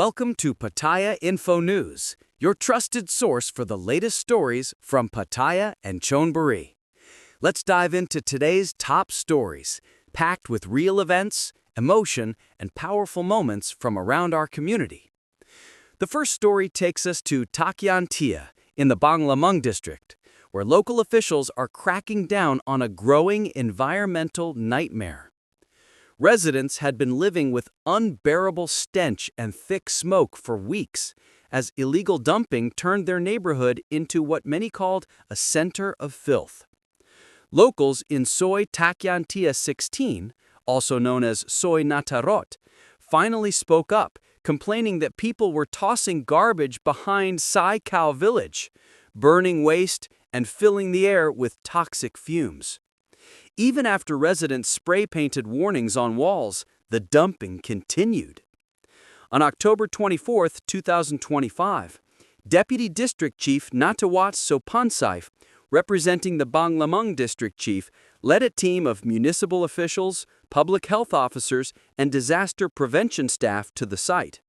Welcome to Pattaya Info News, your trusted source for the latest stories from Pattaya and Chonburi. Let's dive into today's top stories, packed with real events, emotion, and powerful moments from around our community. The first story takes us to Takhian Tia in the Banglamung district, where local officials are cracking down on a growing environmental nightmare. Residents had been living with unbearable stench and thick smoke for weeks, as illegal dumping turned their neighborhood into what many called a center of filth. Locals in Soy Takhian Tia 16, also known as Soy Natarot, finally spoke up, complaining that people were tossing garbage behind Sai Khao village, burning waste and filling the air with toxic fumes. Even after residents spray-painted warnings on walls, the dumping continued. On October 24, 2025, Deputy District Chief Natawat Sopansaif, representing the Banglamung District Chief, led a team of municipal officials, public health officers, and disaster prevention staff to the site.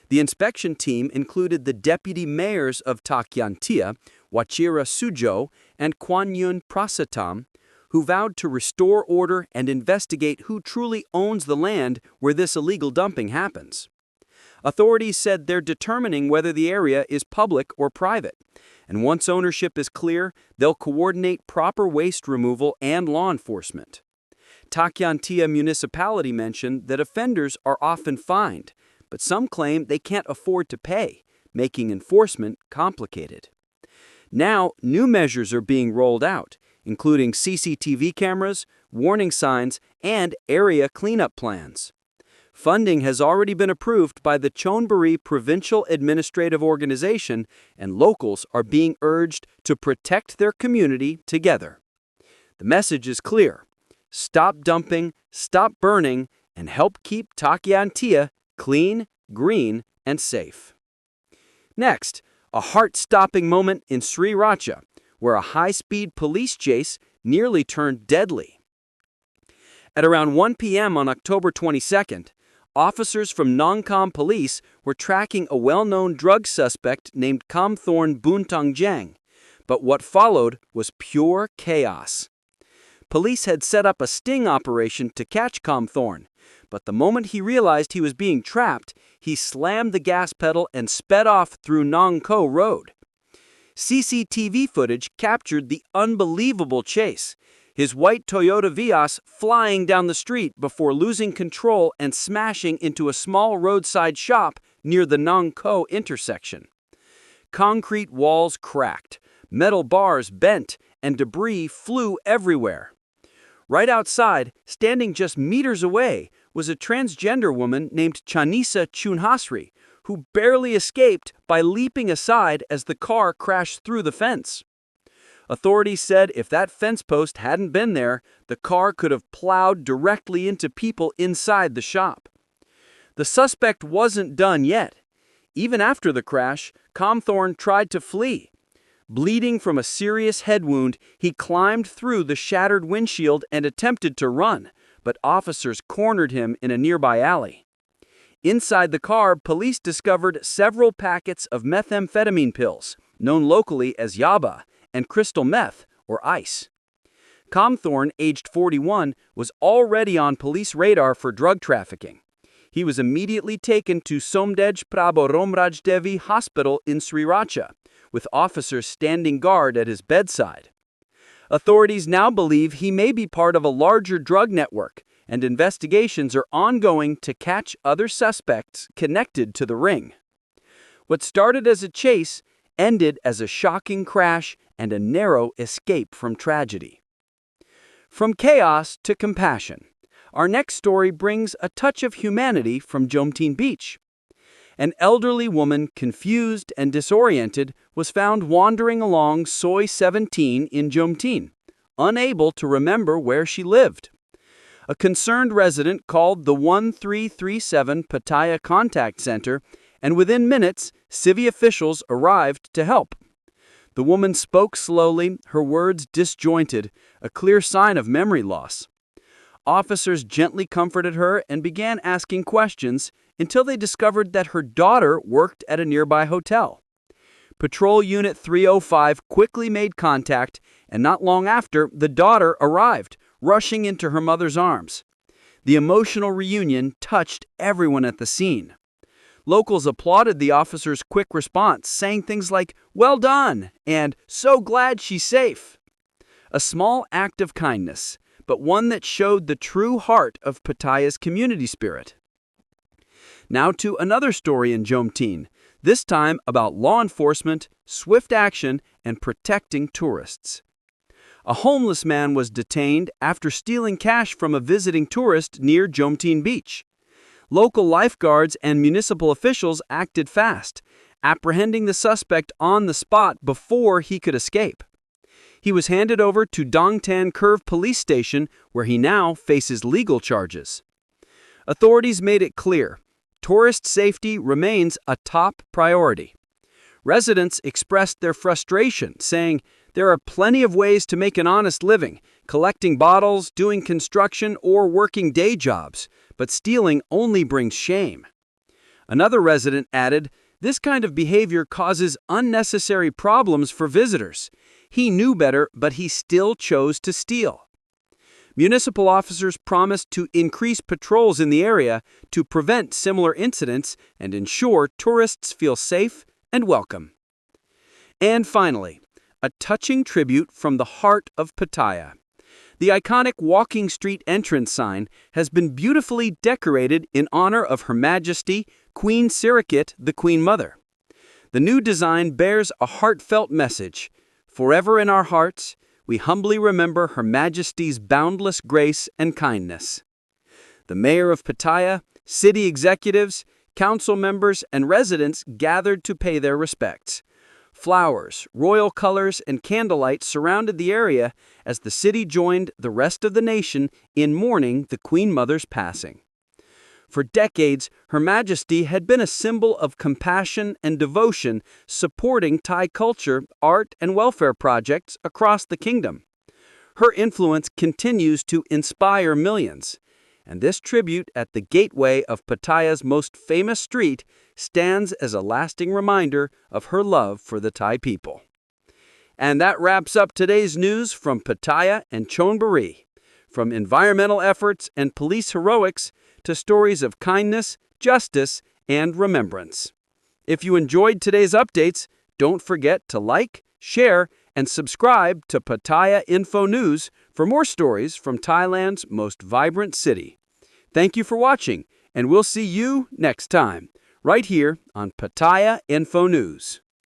The inspection team included the deputy mayors of Takhian Tia, Wachira Sujo, and Kwan Yun Prasatam, who vowed to restore order and investigate who truly owns the land where this illegal dumping happens. Authorities said they're determining whether the area is public or private, and once ownership is clear, they'll coordinate proper waste removal and law enforcement. Takhian Tia Municipality mentioned that offenders are often fined, but some claim they can't afford to pay, making enforcement complicated. Now, new measures are being rolled out, including CCTV cameras, warning signs, and area cleanup plans. Funding has already been approved by the Chonburi Provincial Administrative Organization, and locals are being urged to protect their community together. The message is clear: stop dumping, stop burning, and help keep Takhian Tia clean, green, and safe. Next, a heart-stopping moment in Sri Racha, where a high-speed police chase nearly turned deadly. At around 1 p.m. on October 22nd, officers from Nongkham Police were tracking a well-known drug suspect named Kamthorn Buntongjang, but what followed was pure chaos. Police had set up a sting operation to catch Kamthorn, but the moment he realized he was being trapped, he slammed the gas pedal and sped off through Nong Kho Road. CCTV footage captured the unbelievable chase, his white Toyota Vios flying down the street before losing control and smashing into a small roadside shop near the Nong Kho intersection. Concrete walls cracked, metal bars bent, and debris flew everywhere. Right outside, standing just meters away, was a transgender woman named Chanisa Chunhasri, who barely escaped by leaping aside as the car crashed through the fence. Authorities said if that fence post hadn't been there, the car could have plowed directly into people inside the shop. The suspect wasn't done yet. Even after the crash, Kamthorn tried to flee. Bleeding from a serious head wound, he climbed through the shattered windshield and attempted to run, but officers cornered him in a nearby alley. Inside the car, police discovered several packets of methamphetamine pills, known locally as yaba, and crystal meth, or ice. Kamthorn, aged 41, was already on police radar for drug trafficking. He was immediately taken to Somdej Prabhu Romraj Devi Hospital in Sri Racha, with officers standing guard at his bedside. Authorities now believe he may be part of a larger drug network, and investigations are ongoing to catch other suspects connected to the ring. What started as a chase ended as a shocking crash and a narrow escape from tragedy. From chaos to compassion, our next story brings a touch of humanity from Jomtien Beach. An elderly woman, confused and disoriented, was found wandering along Soy 17 in Jomtien, unable to remember where she lived. A concerned resident called the 1337 Pattaya Contact Center, and within minutes, civvy officials arrived to help. The woman spoke slowly, her words disjointed, a clear sign of memory loss. Officers gently comforted her and began asking questions, until they discovered that her daughter worked at a nearby hotel. Patrol Unit 305 quickly made contact, and not long after, the daughter arrived, rushing into her mother's arms. The emotional reunion touched everyone at the scene. Locals applauded the officer's quick response, saying things like, "Well done," and "So glad she's safe." A small act of kindness, but one that showed the true heart of Pattaya's community spirit. Now to another story in Jomtien, this time about law enforcement, swift action, and protecting tourists. A homeless man was detained after stealing cash from a visiting tourist near Jomtien Beach. Local lifeguards and municipal officials acted fast, apprehending the suspect on the spot before he could escape. He was handed over to Dong Tan Curve Police Station, where he now faces legal charges. Authorities made it clear, tourist safety remains a top priority. Residents expressed their frustration, saying, "There are plenty of ways to make an honest living, collecting bottles, doing construction, or working day jobs, but stealing only brings shame." Another resident added, "This kind of behavior causes unnecessary problems for visitors. He knew better, but he still chose to steal." Municipal officers promised to increase patrols in the area to prevent similar incidents and ensure tourists feel safe and welcome. And finally, a touching tribute from the heart of Pattaya. The iconic walking street entrance sign has been beautifully decorated in honor of Her Majesty Queen Sriracha, the Queen Mother. The new design bears a heartfelt message. Forever in our hearts, we humbly remember Her Majesty's boundless grace and kindness. The mayor of Pattaya, city executives, council members, and residents gathered to pay their respects. Flowers, royal colors, and candlelight surrounded the area as the city joined the rest of the nation in mourning the Queen Mother's passing. For decades, Her Majesty had been a symbol of compassion and devotion, supporting Thai culture, art, and welfare projects across the kingdom. Her influence continues to inspire millions, and this tribute at the gateway of Pattaya's most famous street stands as a lasting reminder of her love for the Thai people. And that wraps up today's news from Pattaya and Chonburi. From environmental efforts and police heroics to stories of kindness, justice, and remembrance. If you enjoyed today's updates, don't forget to like, share, and subscribe to Pattaya Info News for more stories from Thailand's most vibrant city. Thank you for watching, and we'll see you next time, right here on Pattaya Info News.